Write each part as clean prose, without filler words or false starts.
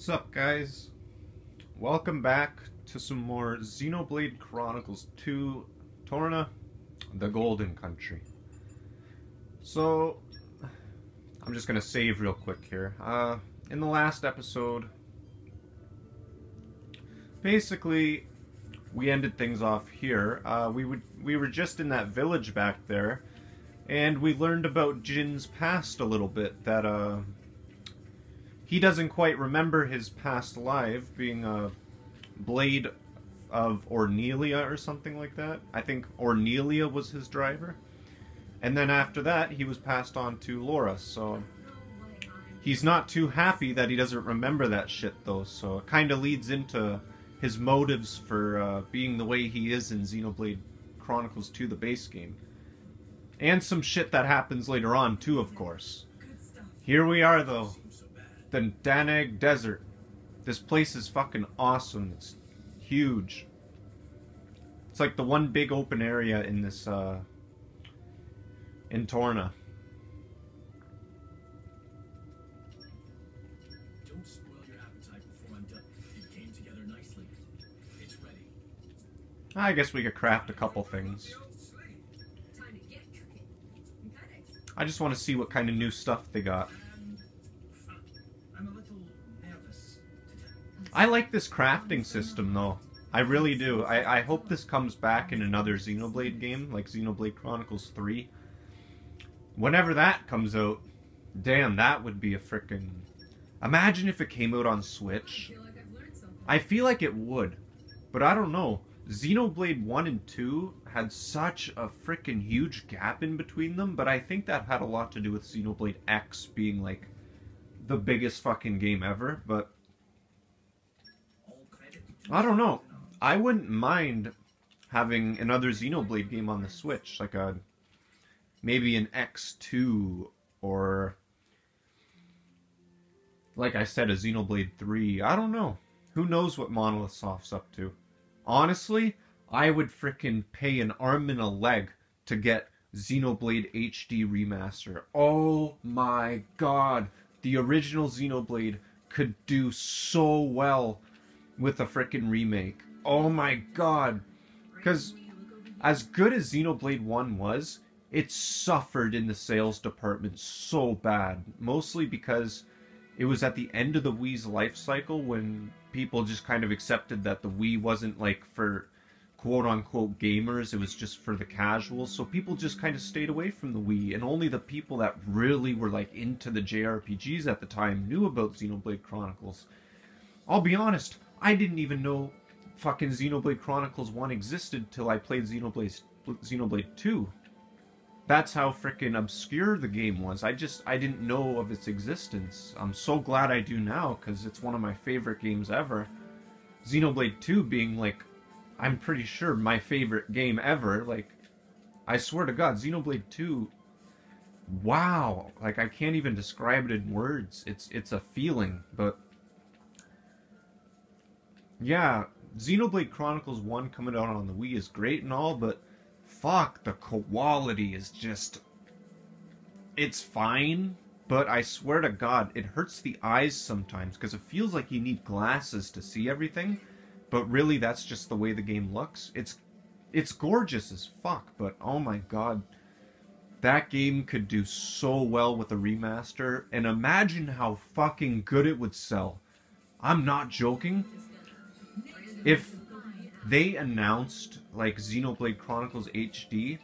Sup guys, welcome back to some more Xenoblade Chronicles 2 Torna, the Golden Country. So, I'm just gonna save real quick here. In the last episode, basically, we ended things off here. We were just in that village back there, and we learned about Jin's past a little bit, that he doesn't quite remember his past life, being a blade of Ornelia or something like that. I think Ornelia was his driver. And then after that, he was passed on to Laura, so he's not too happy that he doesn't remember that shit, though, so it kind of leads into his motives for being the way he is in Xenoblade Chronicles 2, the base game. And some shit that happens later on, too, of course. Here we are, though. The Danag Desert. This place is fucking awesome. It's huge. It's like the one big open area in this, in Torna. Don't spoil your appetite before I'm done. It came together nicely. It's ready. I guess we could craft a couple things. I just want to see what kind of new stuff they got. I'm a little nervous. I like this crafting system, though. I really do. I hope this comes back in another Xenoblade game, like Xenoblade Chronicles 3. Whenever that comes out, damn, that would be a frickin'... Imagine if it came out on Switch. I feel like it would, but I don't know. Xenoblade 1 and 2 had such a frickin' huge gap in between them, but I think that had a lot to do with Xenoblade X being, like, the biggest fucking game ever, but I don't know. I wouldn't mind having another Xenoblade game on the Switch, like maybe an X2, or like I said, a Xenoblade 3. I don't know. Who knows what Monolith Soft's up to? Honestly, I would frickin' pay an arm and a leg to get Xenoblade HD Remaster. Oh my god. The original Xenoblade could do so well with a frickin' remake. Oh my god. Because as good as Xenoblade 1 was, it suffered in the sales department so bad. Mostly because it was at the end of the Wii's life cycle when people just kind of accepted that the Wii wasn't like for quote-unquote gamers, it was just for the casuals, so people just kind of stayed away from the Wii, and only the people that really were like into the JRPGs at the time knew about Xenoblade Chronicles. I'll be honest, I didn't even know fucking Xenoblade Chronicles 1 existed till I played Xenoblade 2. That's how frickin' obscure the game was. I didn't know of its existence. I'm so glad I do now, because it's one of my favorite games ever. Xenoblade 2 being like, I'm pretty sure my favorite game ever. Like, I swear to God, Xenoblade 2, wow. Like, I can't even describe it in words. It's a feeling, but yeah, Xenoblade Chronicles 1 coming out on the Wii is great and all, but fuck, the quality is just, it's fine, but I swear to God, it hurts the eyes sometimes, because it feels like you need glasses to see everything. But really, that's just the way the game looks. It's gorgeous as fuck, but oh my god. That game could do so well with a remaster, and imagine how fucking good it would sell. I'm not joking. If they announced, like, Xenoblade Chronicles HD,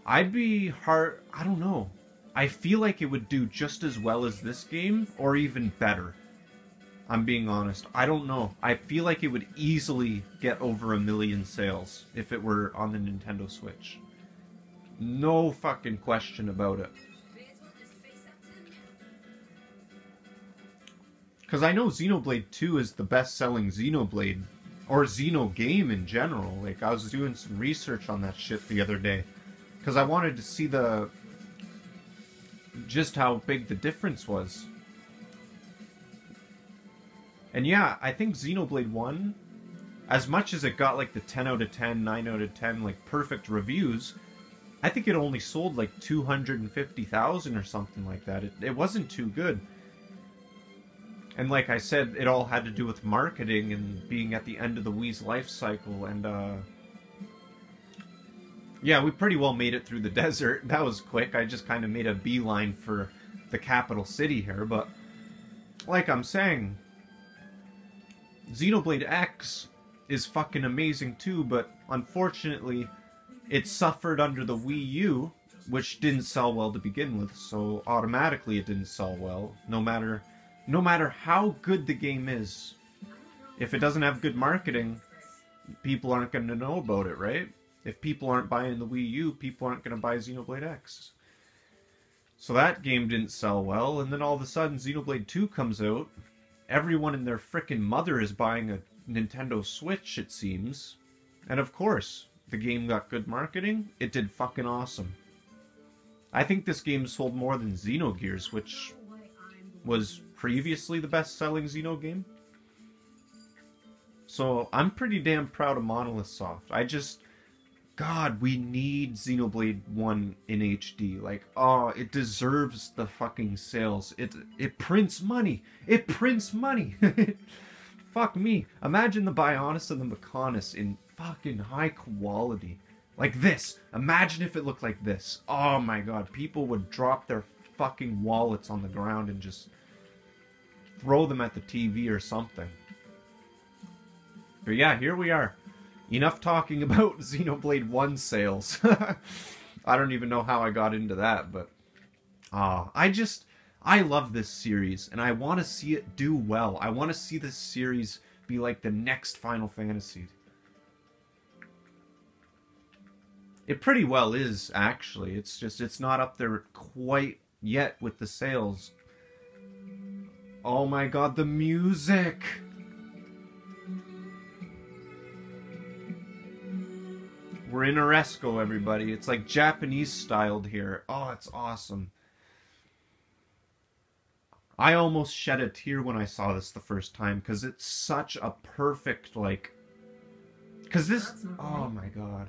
I'd be I don't know. I feel like it would do just as well as this game, or even better. I'm being honest. I don't know. I feel like it would easily get over 1 million sales if it were on the Nintendo Switch. No fucking question about it. Because I know Xenoblade 2 is the best-selling Xenoblade, or Xeno game in general. Like, I was doing some research on that shit the other day. Because I wanted to see just how big the difference was. And yeah, I think Xenoblade 1, as much as it got like the 10 out of 10, 9 out of 10, like perfect reviews, I think it only sold like 250,000 or something like that. It wasn't too good. And like I said, it all had to do with marketing and being at the end of the Wii's life cycle. And yeah, we pretty well made it through the desert. That was quick. I just kind of made a beeline for the capital city here. But like I'm saying, Xenoblade X is fucking amazing too, but unfortunately it suffered under the Wii U, which didn't sell well to begin with, so automatically it didn't sell well. No matter how good the game is, if it doesn't have good marketing, people aren't going to know about it, right? If people aren't buying the Wii U, people aren't going to buy Xenoblade X. So that game didn't sell well, and then all of a sudden Xenoblade 2 comes out. Everyone and their frickin' mother is buying a Nintendo Switch, it seems. And of course, the game got good marketing. It did fucking awesome. I think this game sold more than Xenogears, which was previously the best-selling Xeno game. So I'm pretty damn proud of Monolith Soft. God, we need Xenoblade 1 in HD. Like, oh, it deserves the fucking sales. It prints money. It prints money. Fuck me. Imagine the Bionis and the Mechonis in fucking high quality. Like this. Imagine if it looked like this. Oh my god. People would drop their fucking wallets on the ground and just throw them at the TV or something. But yeah, here we are. Enough talking about Xenoblade 1 sales. I don't even know how I got into that, but I love this series, and I want to see it do well. I want to see this series be like the next Final Fantasy. It pretty well is, actually. It's just, it's not up there quite yet with the sales. Oh my god, the music! We're in Auresco, everybody. It's like Japanese styled here. Oh, it's awesome. I almost shed a tear when I saw this the first time, because it's such a perfect, like... Because this... Oh my god.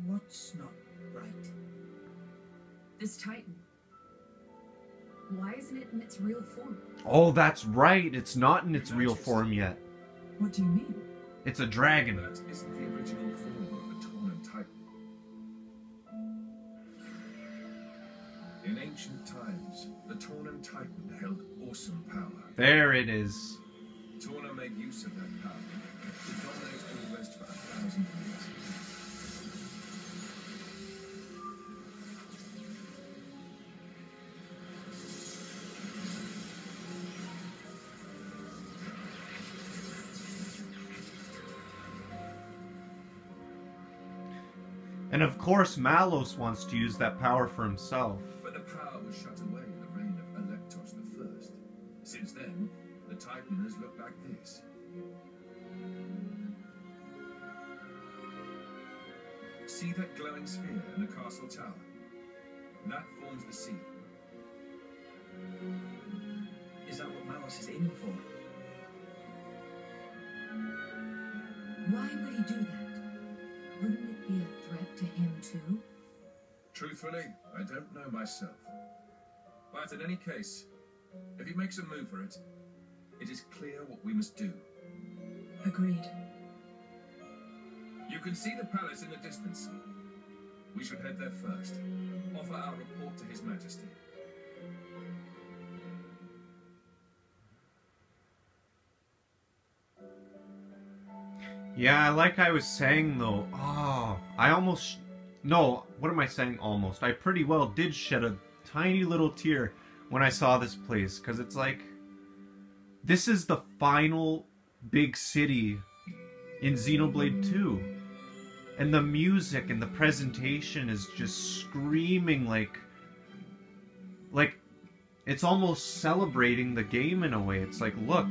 What's not right? This Titan. Why isn't it in its real form? Oh, that's right. It's not in its real form yet. What do you mean? It's a dragon. That isn't the original form of the Torna Titan. In ancient times, the Tornan Titan held awesome power. There it is. Torna made use of that power to dominate the West for 1,000 years. And of course, Malos wants to use that power for himself. But the power was shut away in the reign of Electos I. Since then, the Titan has looked like this. See that glowing sphere in the castle tower? That forms the seal. Is that what Malos is aiming for? Why would he do that? Wouldn't it be a threat to him too? Truthfully, I don't know myself. But in any case, if he makes a move for it, it is clear what we must do. Agreed. You can see the palace in the distance. We should head there first. Offer our report to His Majesty. Yeah, like I was saying though, no, what am I saying almost? I pretty well did shed a tiny little tear when I saw this place, because it's like, this is the final big city in Xenoblade 2. And the music and the presentation is just screaming like, it's almost celebrating the game in a way. It's like, look,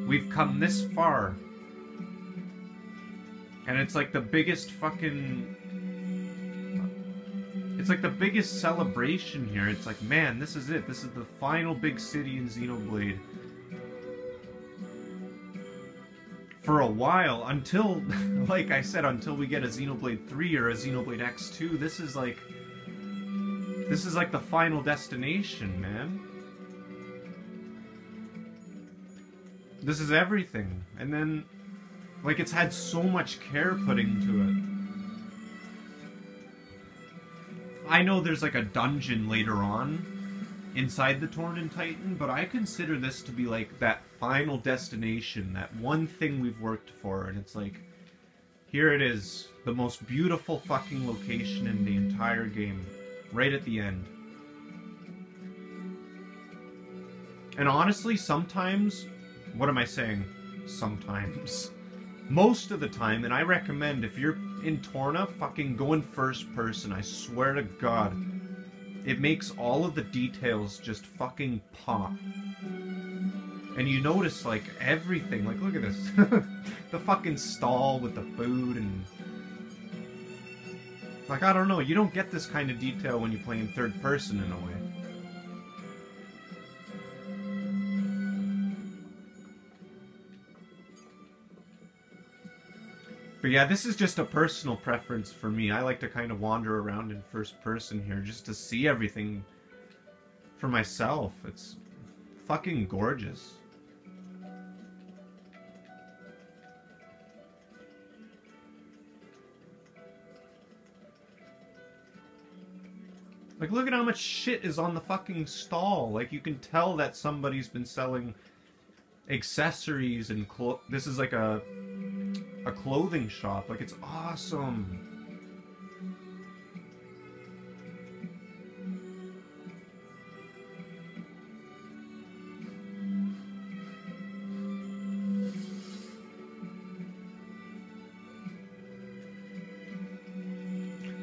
we've come this far. And it's like the biggest fucking... It's like the biggest celebration here. It's like, man, this is it. This is the final big city in Xenoblade. For a while, until, like I said, until we get a Xenoblade 3 or a Xenoblade X2, this is like the final destination, man. This is everything. And then, like, it's had so much care put into it. I know there's like a dungeon later on inside the Torna Titan, but I consider this to be like that final destination, that one thing we've worked for, and it's like, here it is, the most beautiful fucking location in the entire game, right at the end. And honestly, sometimes, what am I saying? Sometimes. Most of the time, and I recommend if you're in Torna, fucking go in first person, I swear to God. It makes all of the details just fucking pop. And you notice, like, everything. Like, look at this. The fucking stall with the food and... Like, I don't know. You don't get this kind of detail when you play in third person in a way. But yeah, this is just a personal preference for me. I like to kind of wander around in first person here just to see everything for myself. It's fucking gorgeous. Like, look at how much shit is on the fucking stall. Like, you can tell that somebody's been selling accessories and this is like a clothing shop. Like, it's awesome.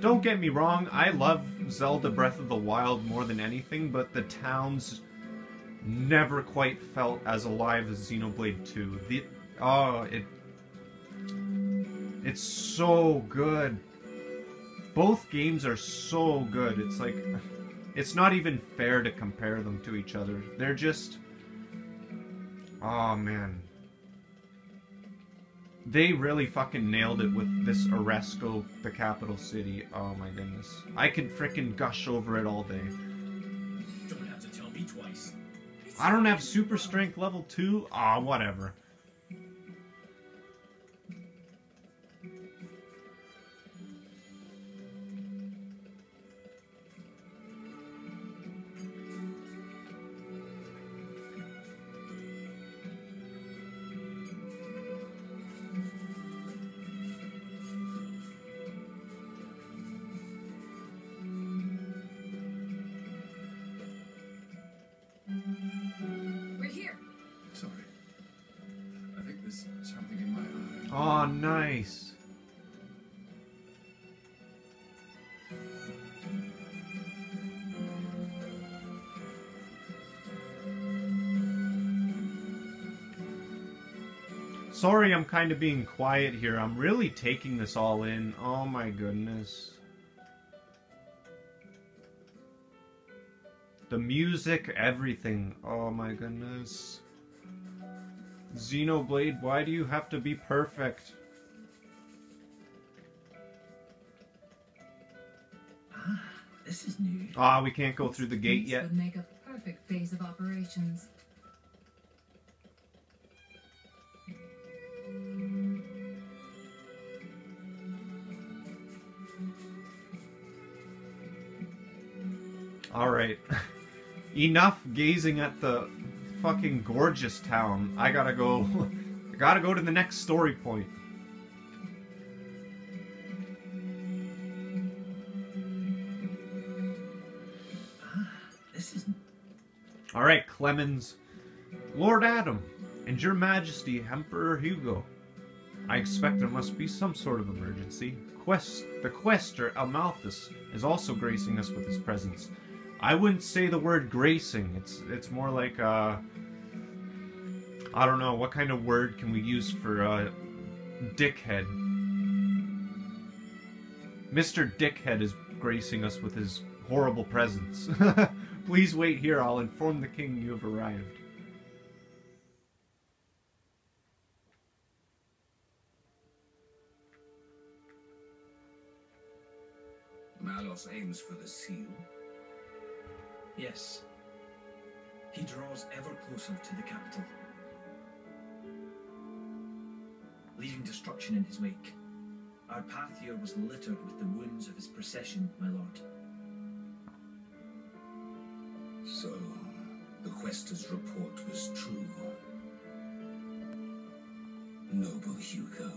Don't get me wrong, I love Zelda Breath of the Wild more than anything, but the towns never quite felt as alive as Xenoblade 2. It's so good. Both games are so good. It's like, it's not even fair to compare them to each other. They're just, oh man. They really fucking nailed it with this Auresco, the capital city. Oh my goodness. I could frickin' gush over it all day. Don't have to tell me twice. I don't have super strength level 2? Aw, whatever. We're here. Sorry. I think there's something in my eye. Oh, nice. Sorry, I'm kind of being quiet here. I'm really taking this all in. Oh my goodness. The music, everything. Oh my goodness. Xenoblade, why do you have to be perfect? Ah, this is new. Ah, we can't go through the gate This yet. would make a perfect base of operations. Alright. Enough gazing at the fucking gorgeous town. I gotta go. I gotta go to the next story point. Ah, this is... Alright, Clemens. Lord Adam, and Your Majesty, Emperor Hugo. I expect there must be some sort of emergency. The Quester Amalthus is also gracing us with his presence. I wouldn't say the word gracing. It's more like I don't know, what kind of word can we use for dickhead? Mr. Dickhead is gracing us with his horrible presence. Please wait here, I'll inform the king you have arrived. Malos aims for the seal. Yes. He draws ever closer to the capital. leaving destruction in his wake. Our path here was littered with the wounds of his procession, my lord. So, the Questor's report was true. Noble Hugo.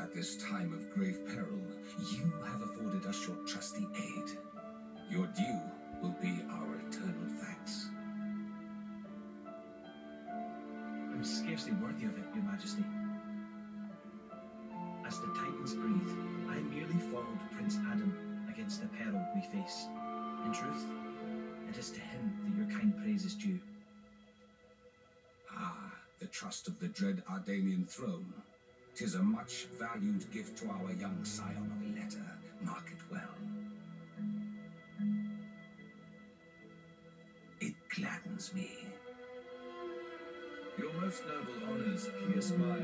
At this time of grave peril, you have afforded us your trusty aid. Your due will be our eternal thanks. I'm scarcely worthy of it, your majesty. As the Titans breathe, I merely foiled Prince Adam against the peril we face. In truth, it is to him that your kind praise is due. Ah, the trust of the dread Ardanian throne. 'Tis a much valued gift to our young scion of Letter. Mark it well. It gladdens me. Your most noble honors pierce my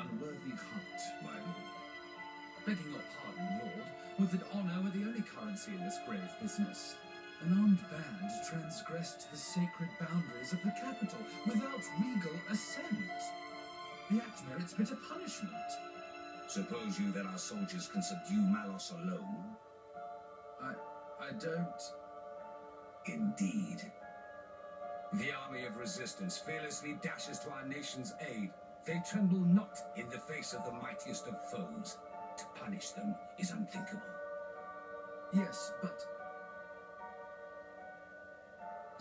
unworthy heart, my lord. Begging your pardon, lord, would that honor were the only currency in this grave business. An armed band transgressed the sacred boundaries of the capital without regal assent. The act merits bitter punishment. Suppose you that our soldiers can subdue Malos alone? I don't... Indeed. The army of resistance fearlessly dashes to our nation's aid. They tremble not in the face of the mightiest of foes. To punish them is unthinkable. Yes, but...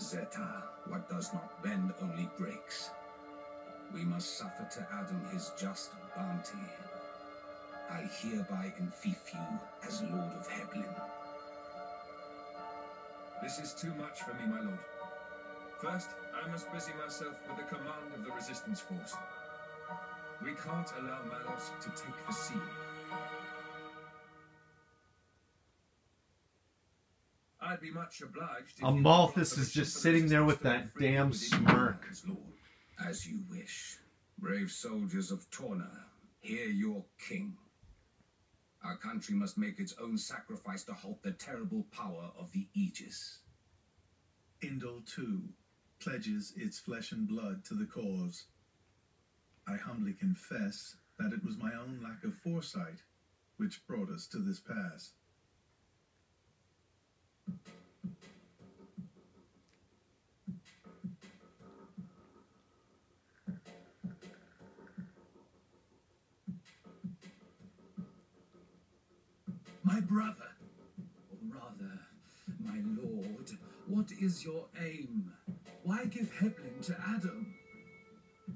Zeta, what does not bend only breaks. We must suffer to Adam his just bounty. I hereby enfeoff you as Lord of Heblin. This is too much for me, my lord. First, I must busy myself with the command of the resistance force. We can't allow Malos to take the sea. I'd be much obliged if Amalthus is just sitting there with that damn smirk. As you wish. Brave soldiers of Torna, hear your king. Our country must make its own sacrifice to halt the terrible power of the Aegis. Indal, too, pledges its flesh and blood to the cause. I humbly confess that it was my own lack of foresight which brought us to this pass. My brother, or rather, my lord, what is your aim? Why give Heblin to Adam?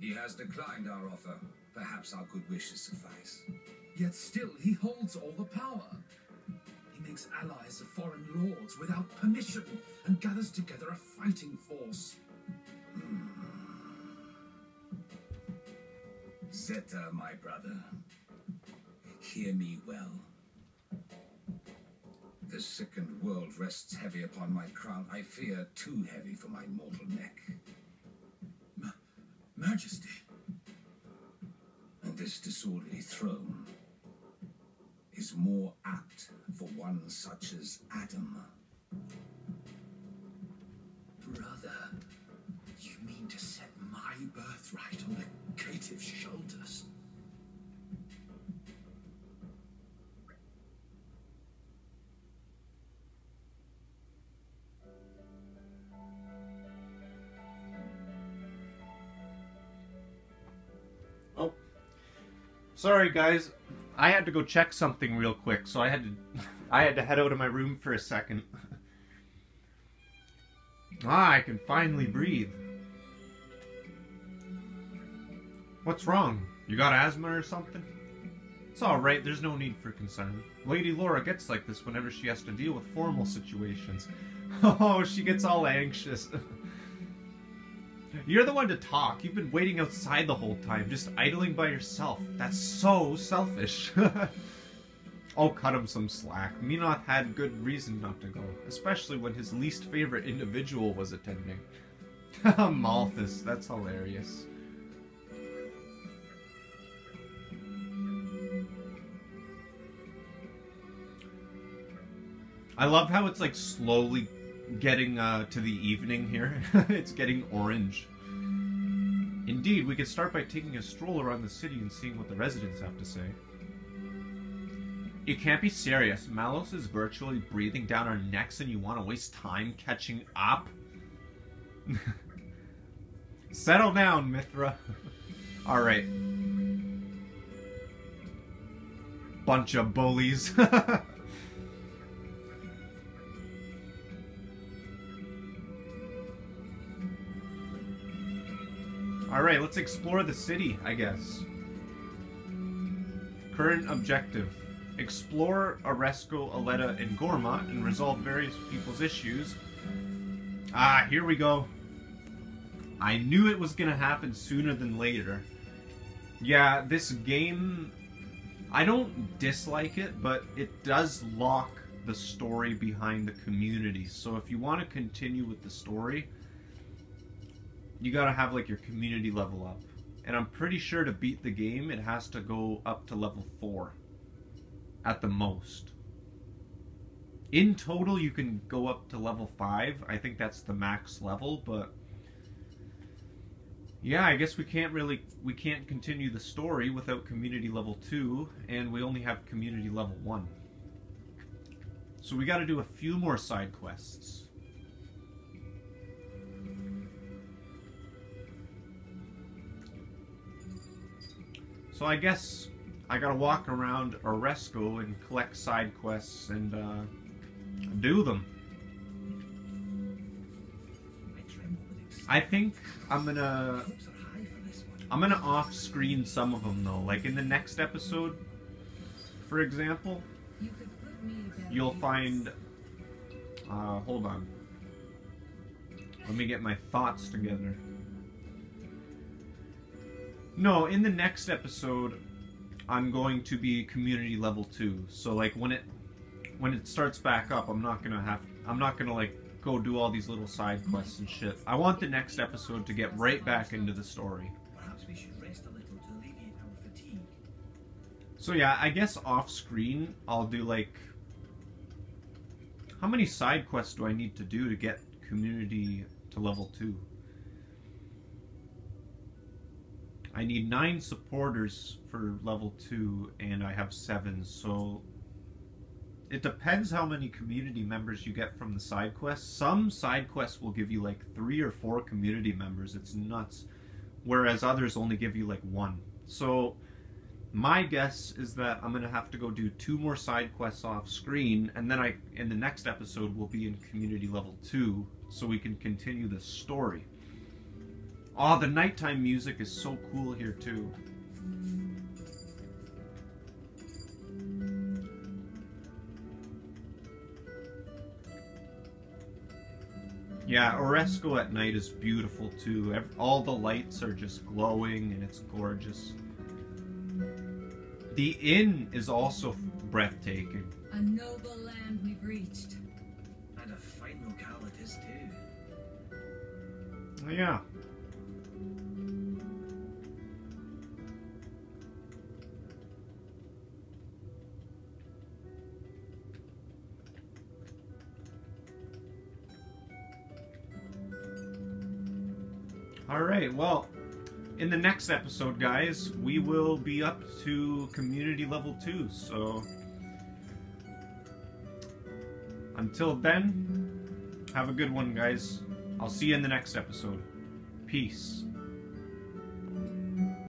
He has declined our offer. Perhaps our good wishes suffice. Yet still he holds all the power. He makes allies of foreign lords without permission and gathers together a fighting force. Zeta, my brother, hear me well. The sickened world rests heavy upon my crown. I fear too heavy for my mortal neck. Majesty. And this disorderly throne is more apt for one such as Adam. Brother, you mean to set my birthright on the caitiff's shoulders? Oh, sorry guys, I had to go check something real quick, so I had to head out of my room for a second. I can finally breathe. What's wrong? You got asthma or something? It's alright, there's no need for concern. Lady Laura gets like this whenever she has to deal with formal situations. Oh, she gets all anxious. You're the one to talk. You've been waiting outside the whole time, just idling by yourself. That's so selfish. Oh, cut him some slack. Menoth had good reason not to go, especially when his least favorite individual was attending. Malthus, that's hilarious. I love how it's like slowly getting to the evening here. It's getting orange. Indeed, we could start by taking a stroll around the city and seeing what the residents have to say. You can't be serious. Malos is virtually breathing down our necks and you want to waste time catching up? Settle down, Mithra. Alright. Bunch of bullies. Alright, let's explore the city, I guess. Current objective. Explore Auresco, Aletta, and Gorma and resolve various people's issues. Ah, here we go. I knew it was gonna happen sooner than later. Yeah, this game, I don't dislike it, but it does lock the story behind the community. So if you want to continue with the story, you gotta have like your community level up. And I'm pretty sure to beat the game, it has to go up to level 4. At the most. In total, you can go up to level 5. I think that's the max level, but yeah, I guess we can't continue the story without community level 2, and we only have community level 1. So we gotta do a few more side quests. So I guess I gotta walk around Auresco and collect side quests and do them. I think I'm gonna off-screen some of them though. Like in the next episode, for example, you'll find. Hold on. Let me get my thoughts together. No, in the next episode, I'm going to be community level 2. So like when it starts back up, I'm not gonna like go do all these little side quests and shit. I want the next episode to get right back into the story. Perhaps we should rest a little to alleviate our fatigue. So yeah, I guess off screen I'll do like, how many side quests do I need to do to get community to level 2? I need 9 supporters for level 2, and I have 7, so it depends how many community members you get from the side quests. Some side quests will give you like 3 or 4 community members. It's nuts. Whereas others only give you like 1. So my guess is that I'm going to have to go do 2 more side quests off screen, and then in the next episode we'll be in community level 2 so we can continue the story. Oh, the nighttime music is so cool here too. Yeah, Auresco at night is beautiful too. All the lights are just glowing and it's gorgeous. The inn is also breathtaking. A noble land we've reached. And a fine locale it is too. Yeah. Alright, well, in the next episode, guys, we will be up to community level 2, so until then, have a good one, guys. I'll see you in the next episode. Peace.